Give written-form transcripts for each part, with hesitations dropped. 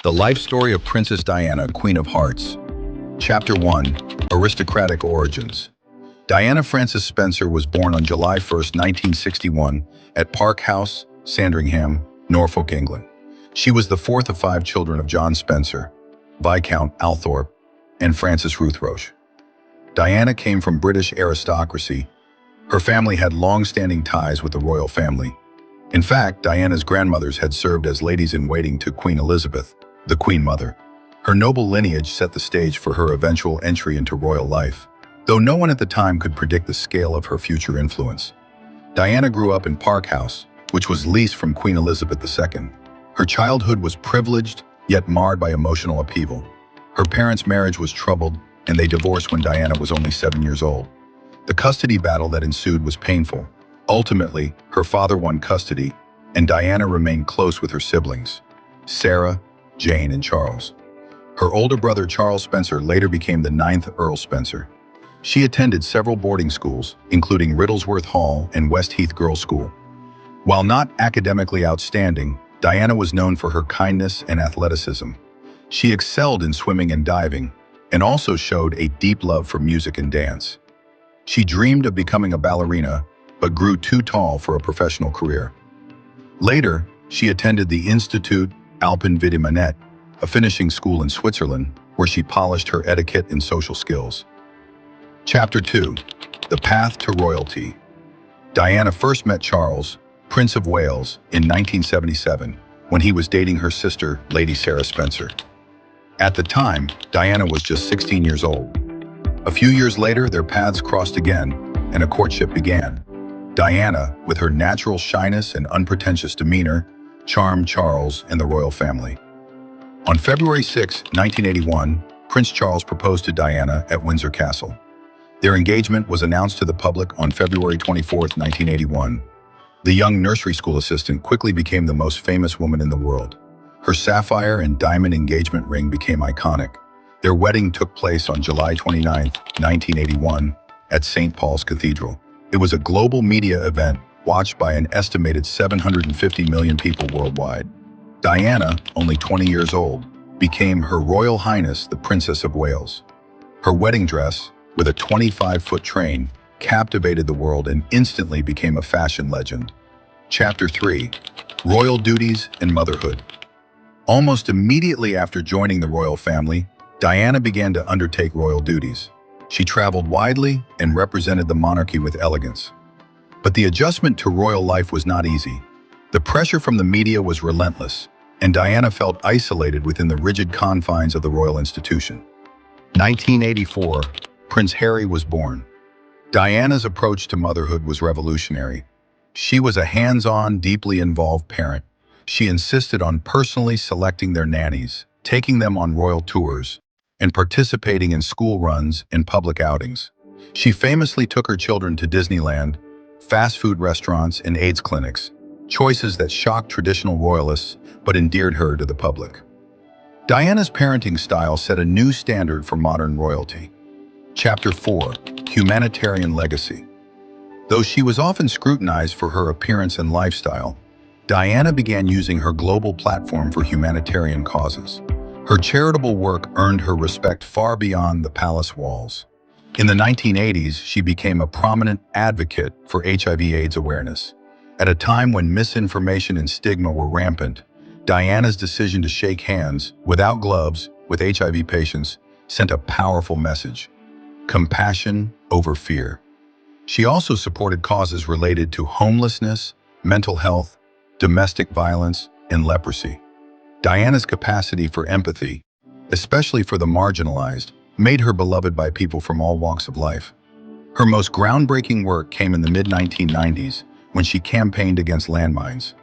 The life story of Princess Diana, Queen of Hearts. Chapter 1. Aristocratic Origins. Diana Frances Spencer was born on July 1, 1961, at Park House, Sandringham, Norfolk, England. She was the fourth of five children of John Spencer, Viscount Althorp, and Frances Ruth Roche. Diana came from British aristocracy. Her family had long-standing ties with the royal family. In fact, Diana's grandmothers had served as ladies-in-waiting to Queen Elizabeth, the Queen Mother. Her noble lineage set the stage for her eventual entry into royal life, though no one at the time could predict the scale of her future influence. Diana grew up in Park House, which was leased from Queen Elizabeth II. Her childhood was privileged, yet marred by emotional upheaval. Her parents' marriage was troubled, and they divorced when Diana was only 7 years old. The custody battle that ensued was painful. Ultimately, her father won custody, and Diana remained close with her siblings, Sarah, Jane, and Charles. Her older brother Charles Spencer later became the 9th Earl Spencer. She attended several boarding schools, including Riddlesworth Hall and Westheath Girls' School. While not academically outstanding, Diana was known for her kindness and athleticism. She excelled in swimming and diving, and also showed a deep love for music and dance. She dreamed of becoming a ballerina, but grew too tall for a professional career. Later, she attended the Institut Alpin-Vidimanet, a finishing school in Switzerland, where she polished her etiquette and social skills. Chapter 2. The Path to Royalty. Diana first met Charles, Prince of Wales, in 1977, when he was dating her sister, Lady Sarah Spencer. At the time, Diana was just 16 years old. A few years later, their paths crossed again, and a courtship began. Diana, with her natural shyness and unpretentious demeanor, charmed Charles and the royal family. On February 6, 1981, Prince Charles proposed to Diana at Windsor Castle. Their engagement was announced to the public on February 24, 1981. The young nursery school assistant quickly became the most famous woman in the world. Her sapphire and diamond engagement ring became iconic. Their wedding took place on July 29, 1981, at St. Paul's Cathedral. It was a global media event watched by an estimated 750 million people worldwide. Diana, only 20 years old, became Her Royal Highness the Princess of Wales. Her wedding dress, with a 25-foot train, captivated the world and instantly became a fashion legend. Chapter 3. Royal Duties and Motherhood. Almost immediately after joining the royal family, Diana began to undertake royal duties. She traveled widely and represented the monarchy with elegance. But the adjustment to royal life was not easy. The pressure from the media was relentless, and Diana felt isolated within the rigid confines of the royal institution. 1984, Prince Harry was born. Diana's approach to motherhood was revolutionary. She was a hands-on, deeply involved parent. She insisted on personally selecting their nannies, taking them on royal tours, and participating in school runs and public outings. She famously took her children to Disneyland, fast food restaurants, and AIDS clinics, choices that shocked traditional royalists but endeared her to the public. Diana's parenting style set a new standard for modern royalty. Chapter 4. Humanitarian Legacy. Though she was often scrutinized for her appearance and lifestyle, Diana began using her global platform for humanitarian causes. Her charitable work earned her respect far beyond the palace walls. In the 1980s, she became a prominent advocate for HIV/AIDS awareness. At a time when misinformation and stigma were rampant, Diana's decision to shake hands, without gloves, with HIV patients sent a powerful message: compassion over fear. She also supported causes related to homelessness, mental health, domestic violence, and leprosy. Diana's capacity for empathy, especially for the marginalized, made her beloved by people from all walks of life. Her most groundbreaking work came in the mid-1990s when she campaigned against landmines.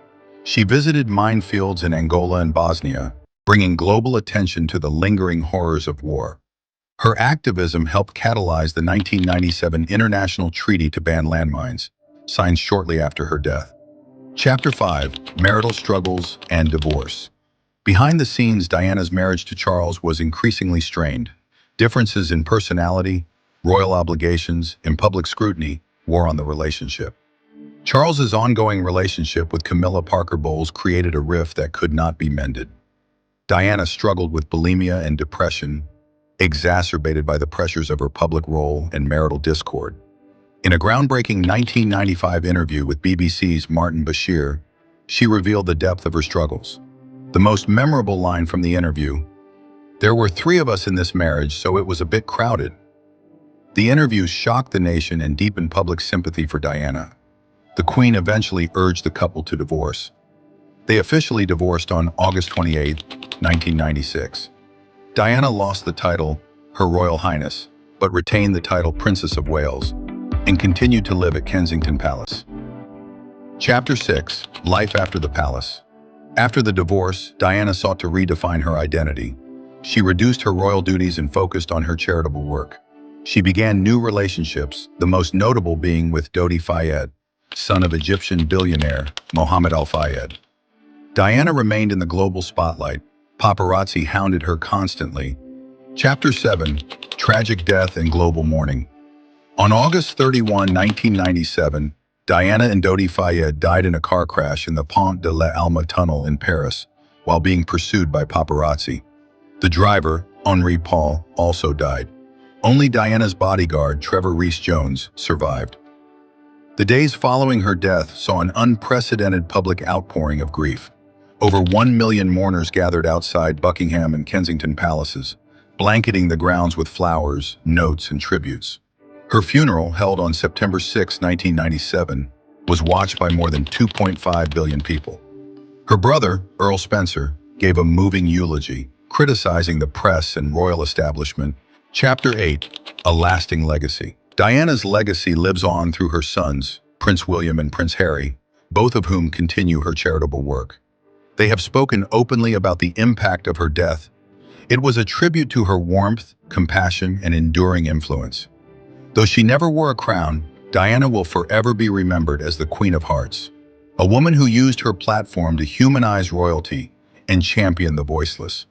She visited minefields in Angola and Bosnia, bringing global attention to the lingering horrors of war. Her activism helped catalyze the 1997 international treaty to ban landmines, signed shortly after her death. Chapter 5. Marital Struggles and Divorce. Behind the scenes, Diana's marriage to Charles was increasingly strained. Differences in personality, royal obligations, and public scrutiny wore on the relationship. Charles's ongoing relationship with Camilla Parker Bowles created a rift that could not be mended. Diana struggled with bulimia and depression, exacerbated by the pressures of her public role and marital discord. In a groundbreaking 1995 interview with BBC's Martin Bashir, she revealed the depth of her struggles. The most memorable line from the interview: "There were three of us in this marriage, so it was a bit crowded." The interview shocked the nation and deepened public sympathy for Diana. The Queen eventually urged the couple to divorce. They officially divorced on August 28, 1996. Diana lost the title Her Royal Highness, but retained the title Princess of Wales and continued to live at Kensington Palace. Chapter 6: Life After the Palace. After the divorce, Diana sought to redefine her identity. She reduced her royal duties and focused on her charitable work. She began new relationships, the most notable being with Dodi Fayed, son of Egyptian billionaire Mohammed Al Fayed. Diana remained in the global spotlight. Paparazzi hounded her constantly. Chapter 7: Tragic Death and Global Mourning. On August 31, 1997, Diana and Dodi Fayed died in a car crash in the Pont de l'Alma tunnel in Paris while being pursued by paparazzi. The driver, Henri Paul, also died. Only Diana's bodyguard, Trevor Rees-Jones, survived. The days following her death saw an unprecedented public outpouring of grief. Over 1 million mourners gathered outside Buckingham and Kensington palaces, blanketing the grounds with flowers, notes, and tributes. Her funeral, held on September 6, 1997, was watched by more than 2.5 billion people. Her brother, Earl Spencer, gave a moving eulogy, criticizing the press and royal establishment. Chapter 8: A Lasting Legacy. Diana's legacy lives on through her sons, Prince William and Prince Harry, both of whom continue her charitable work. They have spoken openly about the impact of her death. It was a tribute to her warmth, compassion, and enduring influence. Though she never wore a crown, Diana will forever be remembered as the Queen of Hearts, a woman who used her platform to humanize royalty and champion the voiceless.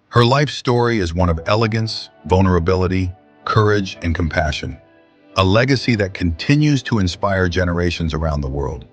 Her life story is one of elegance, vulnerability, courage, and compassion, a legacy that continues to inspire generations around the world.